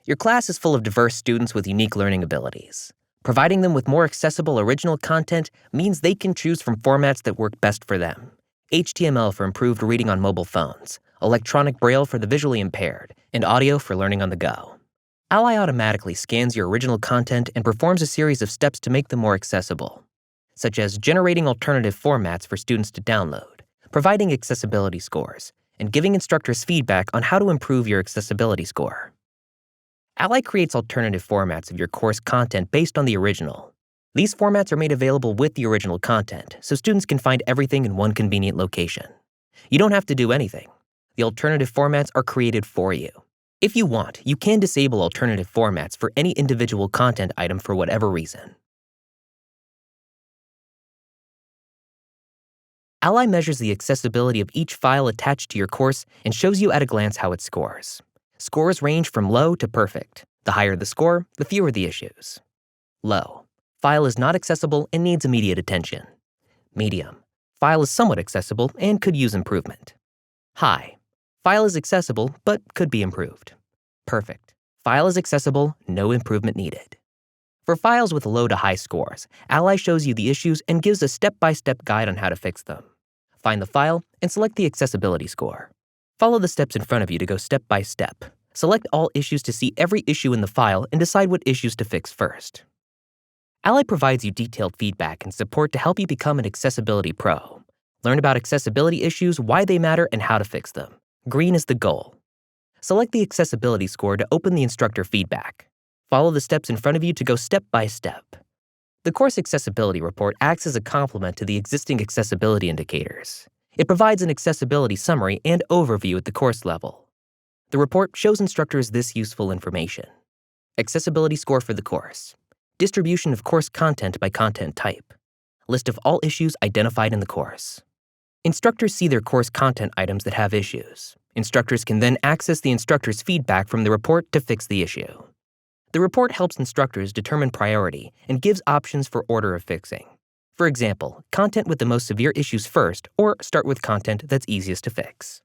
Your class is full of diverse students with unique learning abilities. Providing them with more accessible original content means they can choose from formats that work best for them. HTML for improved reading on mobile phones, electronic braille for the visually impaired, and audio for learning on the go. Ally automatically scans your original content and performs a series of steps to make them more accessible, such as generating alternative formats for students to download, providing accessibility scores, and giving instructors feedback on how to improve your accessibility score. Ally creates alternative formats of your course content based on the original. These formats are made available with the original content, so students can find everything in one convenient location. You don't have to do anything. The alternative formats are created for you. If you want, you can disable alternative formats for any individual content item for whatever reason. Ally measures the accessibility of each file attached to your course and shows you at a glance how it scores. Scores range from low to perfect. The higher the score, the fewer the issues. Low. File is not accessible and needs immediate attention. Medium. File is somewhat accessible and could use improvement. High. File is accessible but could be improved. Perfect. File is accessible, no improvement needed. For files with low to high scores, Ally shows you the issues and gives a step-by-step guide on how to fix them. Find the file and select the accessibility score. Follow the steps in front of you to go step by step. Select all issues to see every issue in the file and decide what issues to fix first. Ally provides you detailed feedback and support to help you become an accessibility pro. Learn about accessibility issues, why they matter, and how to fix them. Green is the goal. Select the accessibility score to open the instructor feedback. Follow the steps in front of you to go step by step. The course accessibility report acts as a complement to the existing accessibility indicators. It provides an accessibility summary and overview at the course level. The report shows instructors this useful information. Accessibility score for the course. Distribution of course content by content type. List of all issues identified in the course. Instructors see their course content items that have issues. Instructors can then access the instructor's feedback from the report to fix the issue. The report helps instructors determine priority and gives options for order of fixing. For example, content with the most severe issues first, or start with content that's easiest to fix.